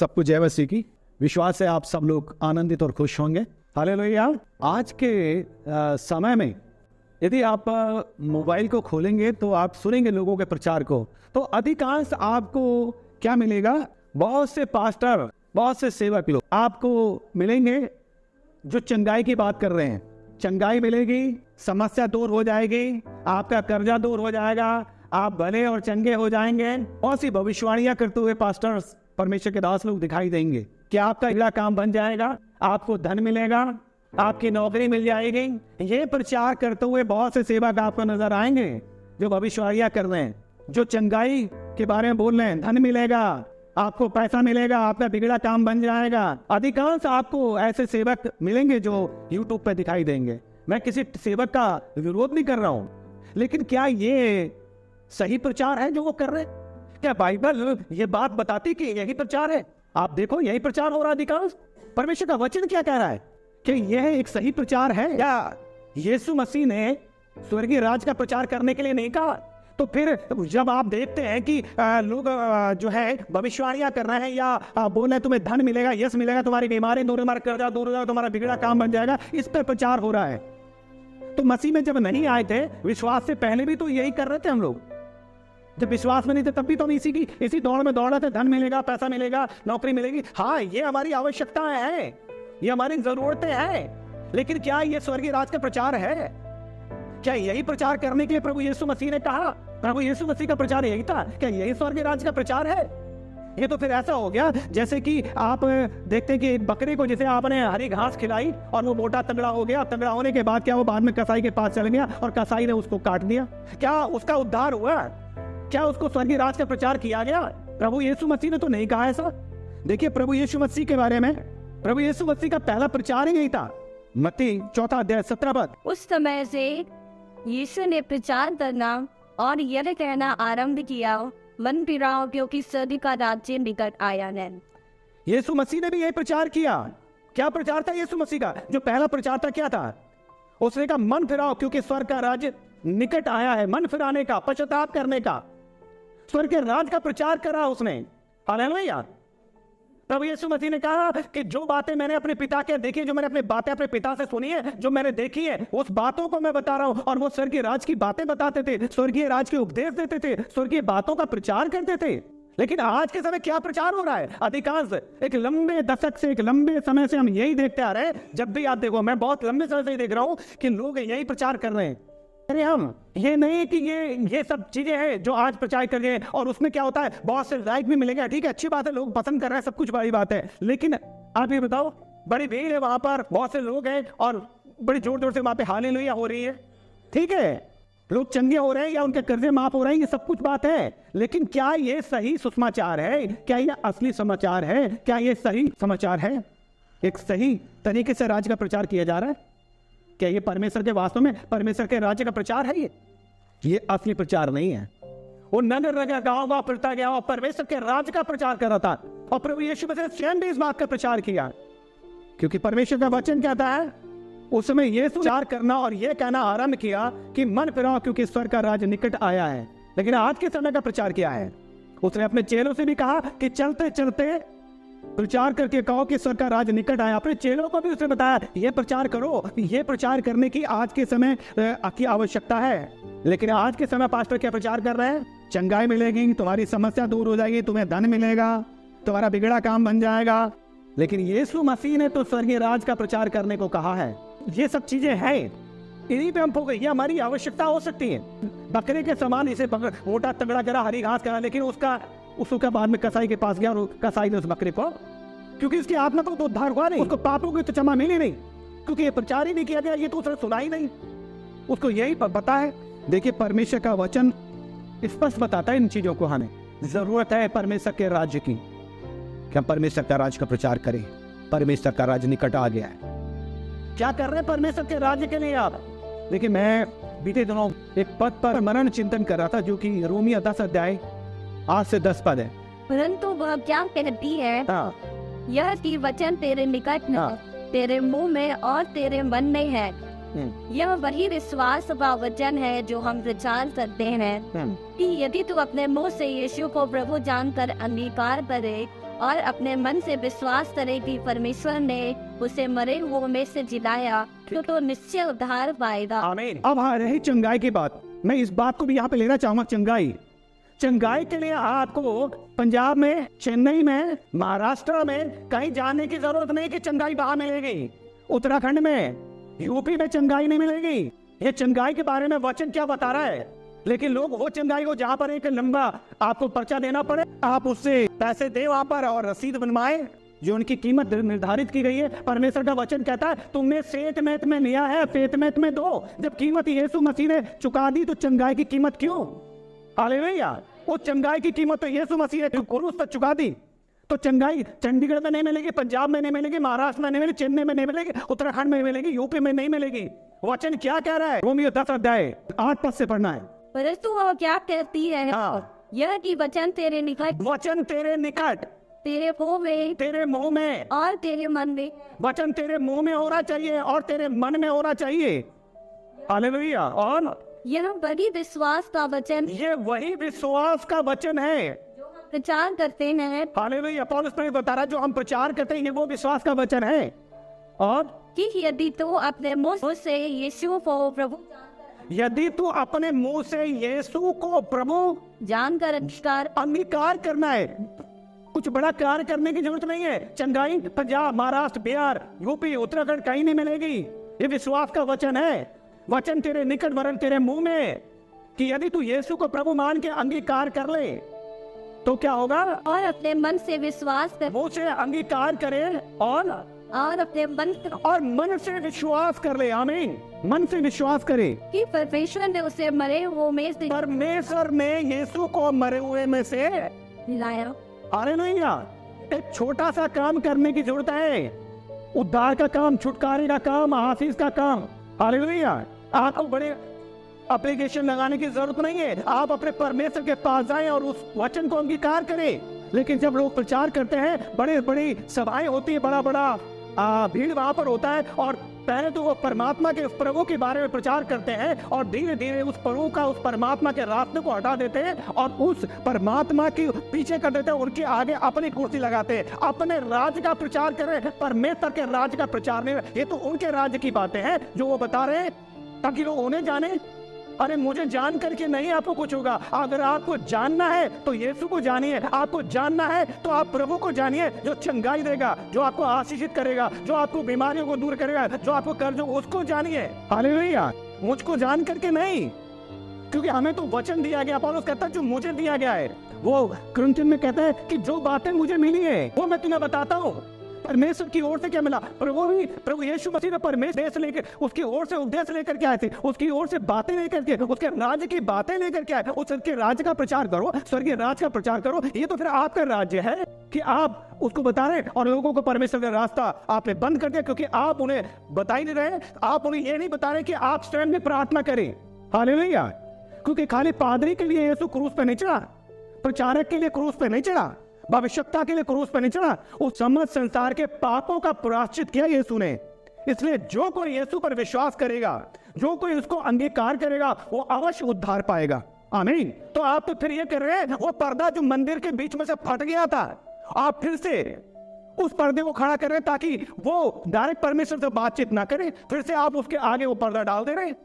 सबको जय मसीह की। विश्वास है आप सब लोग आनंदित और खुश होंगे। हालेलुया। आज के समय में यदि आप मोबाइल को खोलेंगे तो आप सुनेंगे लोगों के प्रचार को, तो अधिकांश आपको क्या मिलेगा? बहुत से पास्टर, बहुत से सेवक लोग आपको मिलेंगे जो चंगाई की बात कर रहे हैं। चंगाई मिलेगी, समस्या दूर हो जाएगी, आपका कर्जा दूर हो जाएगा, आप भले और चंगे हो जाएंगे। बहुत सी भविष्यवाणियां करते हुए पास्टर्स, परमेश्वर के दास लोग दिखाई देंगे कि आपका अगला काम बन जाएगा, आपको धन मिलेगा, आपकी नौकरी मिल जाएगी। ये प्रचार करते हुए बहुत से सेवक आपको नजर आएंगे जो भविष्यवाणियां कर रहे हैं, जो चंगाई के बारे में बोल रहे हैं। धन मिलेगा, आपको पैसा मिलेगा, आपका बिगड़ा काम बन जाएगा। अधिकांश आपको ऐसे सेवक मिलेंगे जो यूट्यूब पे दिखाई देंगे। मैं किसी सेवक का विरोध नहीं कर रहा हूं, लेकिन क्या ये सही प्रचार है जो वो कर रहे हैं? क्या बाइबल ये बात बताती कि यही प्रचार है? आप देखो, यही प्रचार हो रहा है अधिकांश। परमेश्वर का वचन क्या कह रहा है कि यह एक सही प्रचार है? या यीशु मसीह ने स्वर्गीय राज का प्रचार करने के लिए नहीं कहा? तो फिर जब आप देखते हैं कि लोग जो है भविष्यवाणियां कर रहे हैं या बोल रहे हैं तुम्हें धन मिलेगा, यश मिलेगा, तुम्हारी बीमारी दूर, तुम्हारा कर्जा दूर हो जाएगा, तुम्हारा बिगड़ा काम बन जाएगा, इस पर प्रचार हो रहा है। तो मसीह में जब नहीं आए थे, विश्वास से पहले भी तो यही कर रहे थे हम लोग। जब विश्वास में नहीं थे तब भी तो हम इसी दौड़ में दौड़ रहे थे। धन मिलेगा, पैसा मिलेगा, नौकरी मिलेगी। हाँ, ये हमारी आवश्यकताएं हैं, ये हमारी जरूरतें हैं, लेकिन क्या ये स्वर्गीय राज का प्रचार है? क्या यही प्रचार करने के लिए प्रभु यीशु मसीह ने कहा? प्रभु यीशु मसीह का प्रचार यही था? क्या यही स्वर्गीय राज का प्रचार है? ये तो फिर ऐसा हो गया जैसे कि आप देखते हैं कि एक बकरे को जैसे आपने हरी घास खिलाई और वो मोटा तगड़ा हो गया। तगड़ा होने के बाद क्या वो बाद में कसाई के पास चल गया और कसाई ने उसको काट दिया? क्या उसका उद्धार हुआ? क्या उसको स्वर्गीय राज का प्रचार किया गया? प्रभु यीशु मसीह ने तो नहीं कहा ऐसा। देखिए प्रभु यीशु मसीह के बारे में, प्रभु यीशु मसीह का पहला प्रचार ही नहीं था। मत्ती 4 अध्याय 17 पद। उस समय से यीशु ने प्रचार करना और यह कहना आरंभ किया, मन फिराओ क्योंकि स्वर्ग का राज्य निकट आया है। यीशु मसीह ने भी यही प्रचार किया। क्या प्रचार था यीशु मसीह का? जो पहला प्रचार था क्या था? उसने कहा मन फिराओ क्योंकि स्वर्ग का राज्य निकट आया है। मन फिराने का, पश्चाताप करने का, स्वर्ग के राज का प्रचार करा उसने। हालेलुया। प्रभु यीशु मसीह ने कहा कि जो बातें मैंने अपने पिता के देखी, जो मैंने अपनी बातें अपने पिता से सुनी है, जो मैंने देखी है, उस बातों को मैं बता रहा हूं। और वो स्वर्गीय राज की बातें बताते थे, स्वर्गीय राज के उपदेश देते थे, स्वर्गीय बातों का प्रचार करते थे। लेकिन आज के समय क्या प्रचार हो रहा है? अधिकांश एक लंबे दशक से, एक लंबे समय से हम यही देखते आ रहे हैं। जब भी आप देखो, मैं बहुत लंबे समय से देख रहा हूं कि लोग यही प्रचार कर रहे हैं। अरे हम ये नहीं कि ये सब चीजें हैं जो आज प्रचार कर रहे हैं और उसमें क्या होता है, बहुत से लाइक भी मिलेंगे। ठीक है, अच्छी बात है, लोग पसंद कर रहे हैं, सब कुछ बड़ी बात है। लेकिन आप ये बताओ, बड़ी भीड़ है वहां पर, बहुत से लोग हैं और बड़ी जोर जोर से वहां पे हालेलुया हो रही है। ठीक है, लोग चंगे हो रहे हैं या उनके कर्जे माफ हो रहे हैं, ये सब कुछ बात है। लेकिन क्या ये सही सुसमाचार है? क्या ये असली समाचार है? क्या ये सही समाचार है? एक सही तरीके से राज्य का प्रचार किया जा रहा है? क्या ये परमेश्वर के वास्तव में परमेश्वर के राज्य का प्रचार है? ये असली प्रचार नहीं है। वो नगर नगर गांव गांव फिरता गया और परमेश्वर के राज्य का प्रचार कर रहा था। और प्रभु यीशु मसीह ने स्वयं भी इस बात का प्रचार किया, क्योंकि परमेश्वर का वचन कहता है उस समय ये प्रचार करना और ये कहना आरंभ किया कि मन फिराओ क्योंकि स्वर्ग का राज्य निकट आया है। लेकिन आज के समय का प्रचार क्या है? उसने अपने चेलों से भी कहा कि चलते चलते प्रचार करके कहो कि स्वर्ग का राज्य निकट आया। अपने चेलों को भी उसने बताया ये प्रचार करो। ये प्रचार करने की आज के समय की आवश्यकता है। लेकिन आज के समय पास्टर क्या प्रचार कर रहे हैं? चंगाई मिलेगी, तुम्हारी समस्या दूर हो जाएगी, तुम्हें धन मिलेगा, तुम्हारा बिगड़ा काम बन जाएगा। लेकिन यीशु मसीह ने तो स्वर्गीय राज का प्रचार करने को कहा है। ये सब चीजें हैं, इन्हीं पे हम फोकस, ये हमारी आवश्यकता हो सकती है। बकरे के समान इसे मोटा तगड़ा करा, हरी घास करा, लेकिन उसका बाद में कसाई के पास गया और कसाई ने उस बकरे को, क्योंकि उसकी आत्मा को तो उद्धार हुआ नहीं, उसको पापों की तो क्षमा मिली नहीं, क्योंकि ये प्रचार ही नहीं किया गया, ये तो उसने सुना ही नहीं, उसको यही पता है। देखिए परमेश्वर का वचन स्पष्ट बताता है इन चीजों को। हमें जरूरत है परमेश्वर के राज्य की, क्या परमेश्वर का राज्य का प्रचार करें। परमेश्वर का राज्य निकट आ गया है। क्या कर रहे हैं परमेश्वर के राज्य के लिए आप? देखिए मैं बीते दिनों एक पद पर मनन चिंतन कर रहा था, जो कि रोमियो 10 अध्याय 8 से 10 पद है। परंतु वह क्या कहती है? यह कि वचन तेरे निकट है, तेरे मुंह में और तेरे मन में है। यह वही विश्वास व वचन है जो हम प्रचार करते हैं कि यदि तू अपने मुंह से यीशु को प्रभु जानकर अंगीकार करे और अपने मन से विश्वास करे कि परमेश्वर ने उसे मरे हुओं में से जिलाया तो निश्चय उद्धार पाएगा। आमीन। अब आ रही चंगाई की बात। मैं इस बात को भी यहाँ पे लेना चाहूंगा। चंगाई के लिए आपको पंजाब में, चेन्नई में, महाराष्ट्र में कहीं जाने की जरूरत नहीं कि चंगाई वहां मिलेगी। उत्तराखंड में, यूपी में चंगाई नहीं मिलेगी। ये चंगाई के बारे में वचन क्या बता रहा है? लेकिन लोग वो चंगाई को जहाँ पर एक लंबा आपको पर्चा देना पड़े, आप उससे पैसे दे वहां पर और रसीद बनवाए जो उनकी कीमत निर्धारित की गई है। परमेश्वर का वचन कहता है तुमने सेठ मेत में लिया है, फेत मेत में दो। जब कीमत यीशु मसीह ने चुका दी तो चंगाई की कीमत क्यों? हालेलुया। वो चंगाई की कीमत तो यीशु मसीह ने क्रूस पर चुका दी। तो चंगाई चंडीगढ़ में नहीं मिलेगी, पंजाब में नहीं मिलेगी, महाराष्ट्र में नहीं मिलेगी, चेन्नई में नहीं मिलेगी, उत्तराखंड में मिलेगी, यूपी में नहीं मिलेगी। वचन क्या कह रहा है? रोमियो 10 अध्याय 8 पद से पढ़ना है। परंतु वो क्या कहती है? यह कि वचन तेरे निकट, वचन तेरे निकट, तेरे मुंह में और तेरे मन में। वचन तेरे मुंह में होना चाहिए और तेरे मन में होना चाहिए। हालेलुया। और यह वही विश्वास का वचन, ये वही विश्वास का वचन है प्रचार करते हैं। हालेलुया। पौलुस ने बता रहा जो हम प्रचार करते हैं ये वो विश्वास का वचन है। और कि यदि तू अपने मुंह से यीशु को प्रभु, यदि तू अपने मुंह से यीशु को प्रभु जानकर अंगीकार करना है। कुछ बड़ा कार्य करने की जरूरत नहीं है। चंगाई पंजाब, महाराष्ट्र, बिहार, यूपी, उत्तराखंड कहीं नहीं मिलेगी। ये विश्वास का वचन है। वचन तेरे निकट वरन तेरे मुंह में, कि यदि तू यीशु को प्रभु मान के अंगीकार कर ले तो क्या होगा? और अपने मन से विश्वास कर, मुंह से अंगीकार करे और अपने मन से विश्वास कर ले। आमीन। मन से विश्वास करे कि परमेश्वर ने उसे मरे हुए में से, परमेश्वर ने यीशु को मरे हुए में से लाया। हालेलुया। एक छोटा सा काम करने की जरूरत है। उद्धार का काम, छुटकारे का काम, आशीष का काम। हालेलुया। आपको बड़े एप्लीकेशन लगाने की जरूरत नहीं है। आप अपने परमेश्वर के पास जाएं और उस वचन को अंगीकार करें। लेकिन जब लोग प्रचार करते हैं, बड़े बड़ी सभाएं होती है, बड़ा बड़ा भीड़ वहां पर होता है, और पहले तो वो परमात्मा के प्रभु के बारे में प्रचार करते हैं और धीरे धीरे उस प्रभु का, उस परमात्मा के रास्ते को हटा देते हैं और उस परमात्मा के पीछे कर देते हैं। उनके आगे अपनी कुर्सी लगाते हैं, अपने राज्य का प्रचार कर रहे हैं। परमेश्वर के राज्य का प्रचार नहीं, ये तो उनके राज्य की बातें हैं जो वो बता रहे हैं ताकि लोग उन्हें जाने। अरे मुझे जान करके नहीं आपको कुछ होगा। अगर आपको जानना है तो यीशु को जानिए। आपको जानना है तो आप प्रभु को जानिए जो चंगाई देगा, जो आपको आशीषित करेगा, जो आपको बीमारियों को दूर करेगा, जो आपको कर्ज, उसको जानिए। हालेलुया। मुझको जान करके नहीं, क्योंकि हमें तो वचन दिया गया। पौलुस कहता है जो मुझे दिया गया है, वो कुरिन्थियों में कहता है कि जो बातें मुझे मिली है वो मैं तुम्हें बताता हूँ। परमेश्वर की ओर से क्या मिला? प्रभु यीशु मसीह ने परमेश्वर लेकर, उसकी ओर से उपदेश लेकर के आए थे, उसकी ओर से बातें लेकर के, उसके राज्य की बातें लेकर के आए। उसके राज्य का प्रचार करो, स्वर्गीय राज्य का प्रचार करो। ये तो फिर आपका राज्य है कि आप उसको बता रहे हैं और लोगों को परमेश्वर का रास्ता आपने बंद कर दिया, क्योंकि आप उन्हें बता ही नहीं रहे। आप उन्हें ये नहीं बता रहे कि आप स्वयं में प्रार्थना करें। हालेलुया। क्योंकि खाली पादरी के लिए यीशु क्रूस पे नहीं चढ़ा, प्रचारक के लिए क्रूस पे नहीं चढ़ा, भविष्यवक्ता के लिए क्रूस पर नहीं चढ़ा। उस समस्त संसार के पापों का प्रायश्चित किया यीशु ने। इसलिए जो कोई यीशु पर विश्वास करेगा, जो कोई उसको अंगीकार करेगा, वो अवश्य उद्धार पाएगा। आमीन। तो आप तो फिर ये कर रहे हैं, वो पर्दा जो मंदिर के बीच में से फट गया था, आप फिर से उस पर्दे को खड़ा कर रहे हैं ताकि वो डायरेक्ट परमेश्वर से बातचीत ना करे। फिर से आप उसके आगे वो पर्दा डाल दे रहे हैं।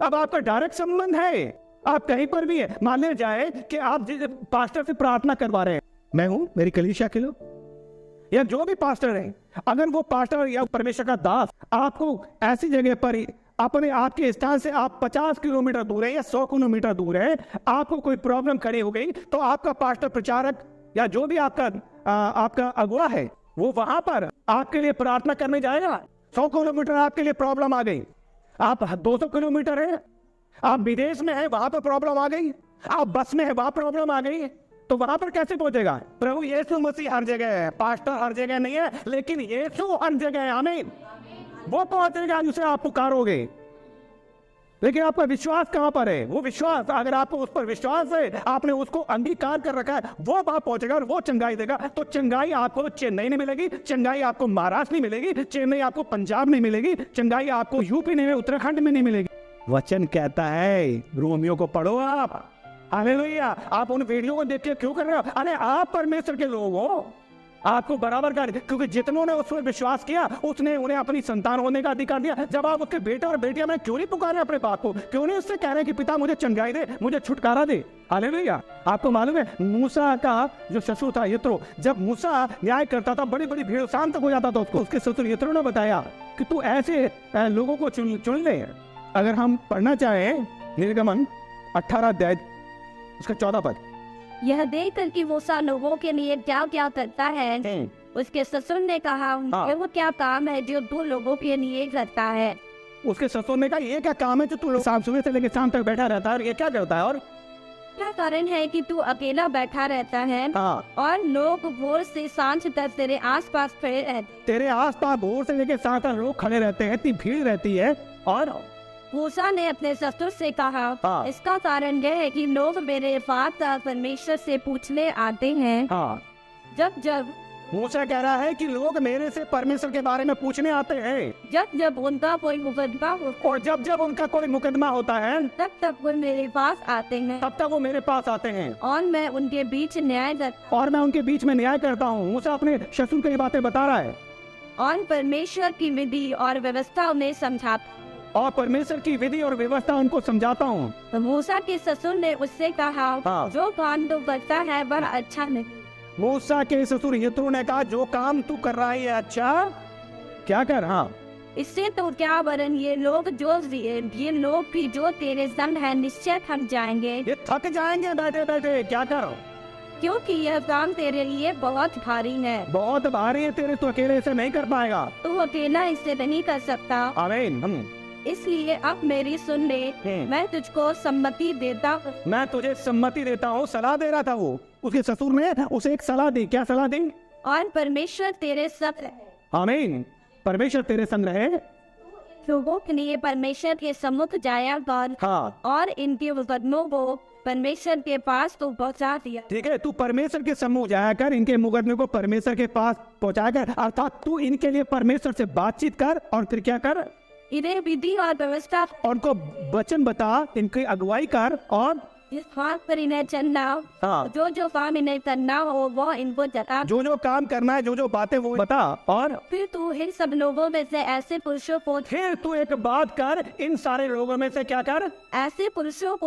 अब आपका डायरेक्ट संबंध है, आप कहीं पर भी है। मान लिया जाए कि आप पास्टर से प्रार्थना करवा रहे हैं, मैं हूं, मेरी कलीसिया के लोग या जो भी पास्टर है, अगर वो पास्टर या परमेश्वर का दास आपको ऐसी जगह पर अपने आपके स्थान से आप 50 किलोमीटर दूर है या 100 किलोमीटर दूर है, आपको कोई प्रॉब्लम खड़ी हो गई, तो आपका पास्टर, प्रचारक या जो भी आपका अगुवा है, वो वहां पर आपके लिए प्रार्थना करने जाएगा। 100 किलोमीटर आपके लिए प्रॉब्लम आ गई, आप 200 किलोमीटर है, आप विदेश में है, वहां पर प्रॉब्लम आ गई, आप बस में है, वहां प्रॉब्लम आ गई, तो वहां पर कैसे पहुंचेगा? प्रभु यीशु मसीह हर जगह है, पास्टर हर जगह नहीं है, लेकिन यीशु हर जगह है। आमीन। वो पहुंचेगा जिसे आप पुकारोगे। लेकिन आपका विश्वास कहां पर है? वो विश्वास, अगर आपको उस पर विश्वास है, आपने उसको अंगीकार कर रखा है, वो वहां पहुंचेगा और वो चंगाई देगा। तो चंगाई आपको चेन्नई नहीं मिलेगी, चंगाई आपको महाराष्ट्र नहीं मिलेगी, चेन्नई आपको पंजाब नहीं मिलेगी, चंगाई आपको यूपी नहीं, उत्तराखंड में नहीं मिलेगी। वचन कहता है, रोमियो को पढ़ो आप। हालेलुया। आप उन वीडियो को देख के क्यों कर रहे हो? अरे आप परमेश्वर के लोग हो, आपको बराबर का, क्योंकि जितनों ने उसमें विश्वास किया उसने उन्हें अपनी संतान होने का अधिकार दिया। जब आप उसके बेटे और बेटियां में क्यों नहीं पुकारे अपने बाप को, क्यों नहीं उससे कह रहे हैं कि पिता मुझे चंगाई दे, मुझे छुटकारा दे। हालेलुया। आपको मालूम है मूसा का जो ससुर था यित्रो, जब मूसा न्याय करता था बड़ी बड़ी भीड़ शाम तक हो जाता था उसको, उसके ससुर यित्रो ने बताया कि तू ऐसे लोगों को चुन ले। अगर हम पढ़ना चाहें निर्गमन 18 अध्याय उसका 14 पद, यह देखकर कि मूसा लोगों के लिए क्या क्या करता है, उसके ससुर ने कहा वो क्या काम है जो तू लोगों के लिए करता है। उसके ससुर ने कहा ये क्या काम है जो तू शाम सुबह से लेकर शाम तक बैठा रहता है और ये क्या करता है, और क्या कारण है कि तू अकेला बैठा रहता है और लोग भोर से सांझ तक तेरे आसपास खड़े रहते, तेरे आसपास भोर से लेकर सांझ तक लोग खड़े रहते हैं, इतनी भीड़ रहती है। और मूसा ने अपने ससुर से कहा इसका कारण यह है कि लोग मेरे पास परमेश्वर से पूछने आते हैं। जब जब मूसा कह रहा है कि लोग मेरे से परमेश्वर के बारे में पूछने आते हैं, जब जब उनका कोई मुकदमा होता, और जब जब उनका कोई मुकदमा होता है तब तब वो मेरे पास आते हैं, तब तक वो मेरे पास आते हैं और मैं उनके बीच न्याय करता हूँ। मूसा अपने ससुर को ये बातें बता रहा है और परमेश्वर की विधि और व्यवस्था उन्हें समझाता, और परमेश्वर की विधि और व्यवस्था उनको समझाता हूँ। तो मूसा के ससुर ने उससे कहा जो काम तू करता है वह अच्छा नहीं। मूसा के ससुर यित्रो ने कहा जो काम तू कर रहा है ये अच्छा क्या कर, इससे तो क्या वरन ये लोग भी जो तेरे संग है निश्चय थक जाएंगे, ये थक जाएंगे बैठे बैठे क्या करो, क्योंकि यह काम तेरे लिए बहुत भारी है, बहुत भारी है, तेरे तो अकेले इसे नहीं कर पाएगा, तू अकेला इसे नहीं कर सकता। आमीन। इसलिए अब मेरी सुन ले, मैं तुझको सम्मति देता हूँ। मैं तुझे सम्मति देता हूँ, सलाह दे रहा था वो, उसके ससुर ने उसे एक सलाह दी। क्या सलाह दी? और परमेश्वर तेरे संग रहे। आमीन। परमेश्वर तेरे संग रहे। लोगों के लिए परमेश्वर के सम्मुख जाया कर और इनके मुकदमों को परमेश्वर के पास तो पहुँचा दिया। ठीक है, तू परमेश्वर के सम्मुख जाया कर, इनके मुकदमे को परमेश्वर के पास पहुँचाया कर, अर्थात तू इनके लिए परमेश्वर से बातचीत कर और फिर क्या कर, इन्हें विधि और व्यवस्था और उनको वचन बता, इनकी अगुवाई कर और इस बात पर इन्हें चलना, जो जो काम इन्हें करना हो वो इनको जता, जो जो काम करना है, जो जो बातें वो बता। और फिर तू इन सब लोगों में से ऐसे पुरुषों को, फिर तू एक बात कर, इन सारे लोगों में से क्या कर, ऐसे पुरुषों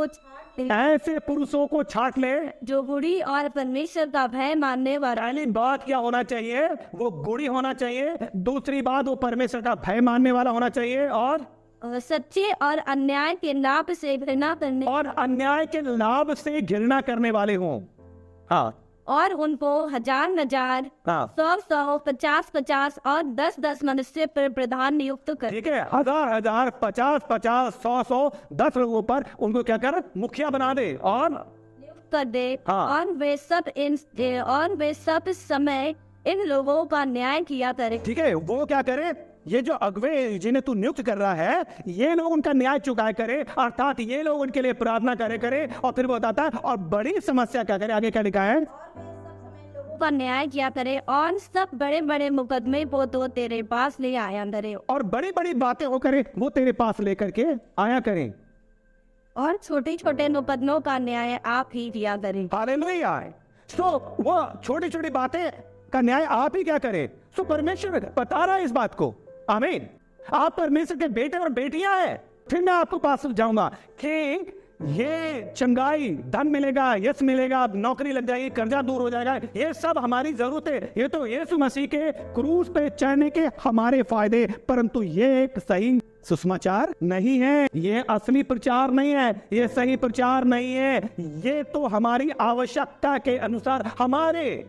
को छांट ले जो गुड़ी और परमेश्वर का भय मानने वाला। पहली बात क्या होना चाहिए, वो गुड़ी होना चाहिए। दूसरी बात वो परमेश्वर का भय मानने वाला होना चाहिए और सच्चे और अन्याय के लाभ से घृणा करने वाले हों। और उनको 1000 100 50 और 10 मनुष्य पर प्रधान नियुक्त कर। ठीक है, 1000 50 100 10 लोगों पर उनको क्या कर, मुखिया बना दे और नियुक्त कर दे। और वे सब समय इन लोगों का न्याय किया करे। ठीक है, वो क्या करे, ये जो अगुवे जिन्हें तू नियुक्त कर रहा है ये लोग उनका न्याय चुकाया करे, अर्थात ये लोग उनके लिए प्रार्थना करे। और फिर वो बताता है और बड़ी समस्या क्या करे, आगे क्या लिखा है, का न्याय किया करे और सब बड़े बड़े मुकदमे वो तो तेरे पास ले आया करे, और बड़ी बड़ी बातें वो करे वो तेरे पास लेकर के आया करें, और छोटे छोटे मुकदमों का न्याय आप ही किया करें। हालेलुया। तो वो छोटी छोटी बातें का न्याय आप ही क्या करें। तो परमेश्वर बता रहा है इस बात को। आमीन। आप परमेश्वर के बेटे और बेटियां हैं। फिर मैं आपको पास जाऊंगा कि ये चंगाई, धन मिलेगा, यश मिलेगा, नौकरी लग जाएगी, कर्जा दूर हो जाएगा, ये सब हमारी जरूरत है, ये तो यीशु मसीह के क्रूस पे चढ़ने के हमारे फायदे, परंतु ये एक सही सुसमाचार नहीं है, ये असली प्रचार नहीं है, ये सही प्रचार नहीं है। ये तो हमारी आवश्यकता के अनुसार हमारे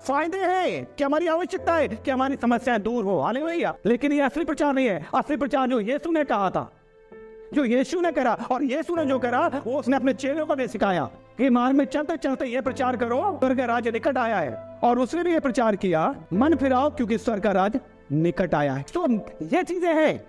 फायदे हैं कि हमारी आवश्यकता है कि हमारी समस्याएं दूर हो। हालेलुया। लेकिन ये असली प्रचार नहीं है। असली प्रचार जो यीशु ने कहा था, जो यीशु ने करा, और यीशु ने जो करा वो उसने अपने चेलों को भी सिखाया कि मार्ग में चलते चलते ये प्रचार करो, स्वर्ग का राज्य निकट आया है। और उसने भी ये प्रचार किया, मन फिराओ क्योंकि स्वर्ग का राज्य निकट आया है। तो ये चीजें हैं।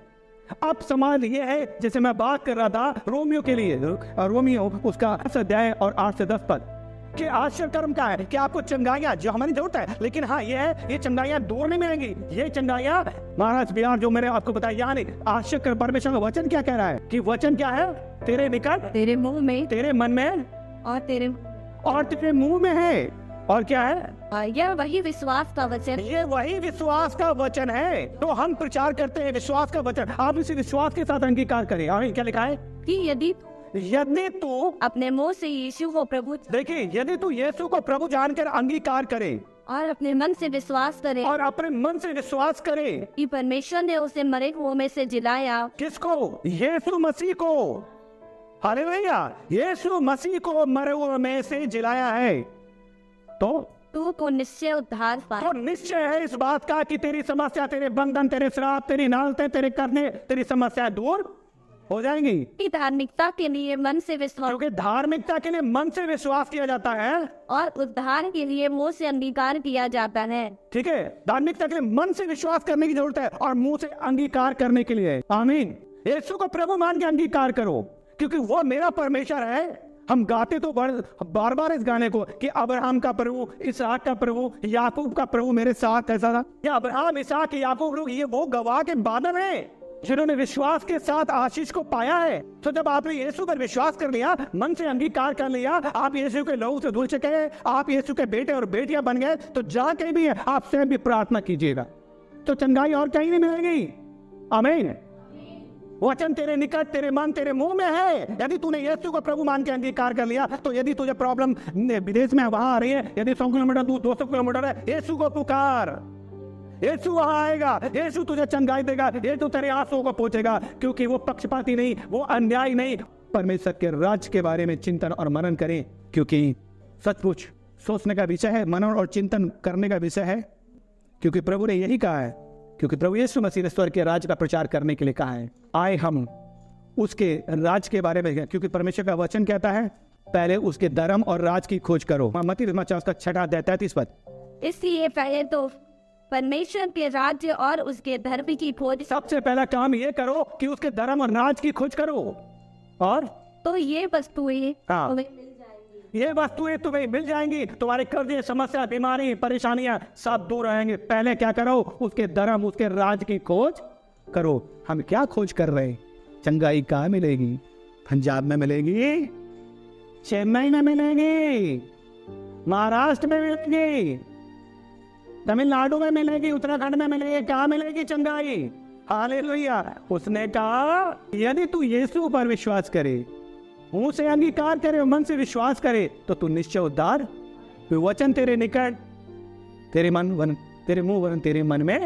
अब सवाल ये है, जैसे मैं बात कर रहा था रोमियो के लिए, रोमियो उसका 10 अध्याय और 8 से 10 पद कि आश्चर्य कर्म क्या है कि आपको चंगाइयाँ जो हमारी जरूरत है, लेकिन हाँ ये है, ये चंगाइयाँ दूर नहीं मिलेंगी। ये चंगाइयाँ महाराज बिहार जो मैंने आपको बताया, यानी आश्चर्य परमेश्वर का वचन क्या कह रहा है कि वचन क्या है, तेरे निकट, तेरे मुंह में, तेरे मन में और तेरे मुंह में है। और क्या है? यह वही विश्वास का वचन, ये वही विश्वास का वचन है। तो हम प्रचार करते हैं विश्वास का वचन। आप इसे विश्वास के साथ अंगीकार करें। आमीन। क्या लिखा है? कि यदि तू अपने मुंह से यीशु को प्रभु, देखिए, यदि तू यीशु को प्रभु जानकर अंगीकार करे और अपने मन से विश्वास करे, और अपने मन से विश्वास करे कि परमेश्वर ने उसे मरे हुओं में से जिलाया। किसको? यीशु मसीह को। हालेलुया। यीशु मसीह को मरे हुए में से जिलाया है, तो तू को निश्चय उद्धार पाए। तो निश्चय है इस बात का कि तेरी समस्या, तेरे बंधन, तेरे श्राप, तेरी नालते, तेरे करने, तेरी समस्या दूर हो जाएंगी। कि धार्मिकता के लिए मन से विश्वास, क्योंकि धार्मिकता के लिए मन से विश्वास किया जाता है, और उद्धार के लिए मुंह से अंगीकार किया जाता है। ठीक है। धार्मिकता के लिए मन से विश्वास करने की जरूरत है और मुंह से अंगीकार करने के लिए। आमीन। यीशु को प्रभु मान के अंगीकार करो, क्योंकि वो मेरा परमेश्वर है। हम गाते तो बार बार इस गाने को कि अब्राहम का प्रभु, इसहाक का प्रभु, याकूब का प्रभु मेरे साथ कैसा था। क्या अब्राहम, इसहाक, याकूब लोग ये वो गवाह के बादल हैं जिन्होंने विश्वास के साथ आशीष को पाया है। तो जब आपने यीशु पर विश्वास कर लिया, मन से अंगीकार कर लिया, आप यीशु के लहू से धुल चुके हैं, आप यीशु के बेटे और बेटियां बन गए, तो जहां कहीं भी आप स्वयं भी प्रार्थना कीजिएगा तो चंगाई और कहीं नहीं मिलेगी। आमीन। वचन तेरे निकट, तेरे मन, तेरे मुंह में है। यदि तूने यीशु को प्रभु मान के अंगीकार कर लिया, तो यदि तुझे प्रॉब्लम विदेश में वहां आ रही है, यदि 100 किलोमीटर दूर, 200 किलोमीटर है, यीशु को पुकार। यीशु वहां आएगा, यीशु तुझे चंगाई देगा, यीशु तेरे आंसुओं को पोंछेगा, क्योंकि वो पक्षपाती नहीं, वो अन्याय नहीं। परमेश्वर के राज्य के बारे में चिंतन और मनन करें, क्योंकि सचमुच सोचने का विषय है, मनन और चिंतन करने का विषय है, क्योंकि प्रभु ने यही कहा है। क्योंकि प्रभु यीशु मसीह ने स्वर्ग के राज्य का प्रचार करने के लिए कहा है, आए हम उसके राज के बारे में, क्योंकि परमेश्वर का वचन कहता है पहले उसके धर्म और राज की खोज करो। मत्ती 6:33 पद। इसलिए पहले तो परमेश्वर के राज्य और उसके धर्म की खोज, सबसे पहला काम ये करो कि उसके धर्म और राज की खोज करो, और तो ये वस्तुएं हाँ, तुम्हें मिल जाएंगी। ये वस्तुएं तुम्हें मिल जाएंगी। तुम्हारे कर्जे, समस्या, बीमारी, परेशानियां सब दूर रहेंगे। पहले क्या करो? उसके धर्म, उसके राज की खोज करो। हम क्या खोज कर रहे हैं? चंगाई कहाँ मिलेगी? पंजाब में मिलेगी, चेन्नई में मिलेगी, महाराष्ट्र में मिलेगी, तमिलनाडु में मिलेगी, उत्तराखंड में मिलेगी। कहाँ मिलेगी चंगाई? हालेलुया। उसने कहा यदि तू यीशु पर विश्वास करे, मुंह से अंगीकार करे, मन से विश्वास करे, तो तू निश्चय उद्धार। वचन तेरे निकट, तेरे मन वन, तेरे मुंह वन, तेरे मन में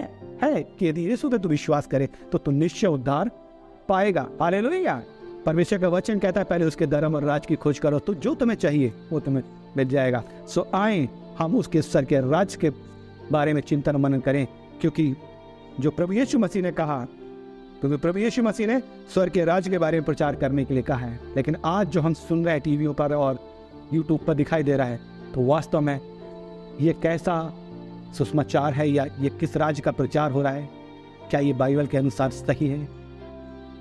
है कि यदि यीशु पे तू विश्वास करे तो तू निश्चय उद्धार पाएगा। हालेलुया। परमेश्वर का वचन कहता है पहले उसके धर्म और राज की खोज करो, तो जो तुम्हें चाहिए वो तुम्हें मिल जाएगा। सो आए हम उसके सर के राज के बारे में चिंतन मनन करें, क्योंकि जो प्रभु यीशु मसीह ने कहा, क्योंकि प्रभु यीशु मसीह ने स्वर्ग के राज्य के बारे में प्रचार करने के लिए कहा है। लेकिन आज जो हम सुन रहे हैं टीवियों पर और यूट्यूब पर दिखाई दे रहा है, तो वास्तव में ये कैसा सुसमाचार है, या ये किस राज्य का प्रचार हो रहा है? क्या ये बाइबल के अनुसार सही है?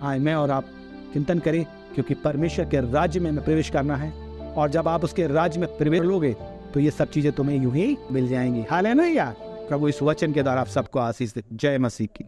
हाँ, मैं और आप चिंतन करें, क्योंकि परमेश्वर के राज्य में प्रवेश करना है, और जब आप उसके राज्य में प्रवेश लोगे तो ये सब चीजें तुम्हें यूं ही मिल जाएंगी। हालेलुया। प्रभु इस वचन के द्वारा आप सबको आशीष दे। जय मसीह की।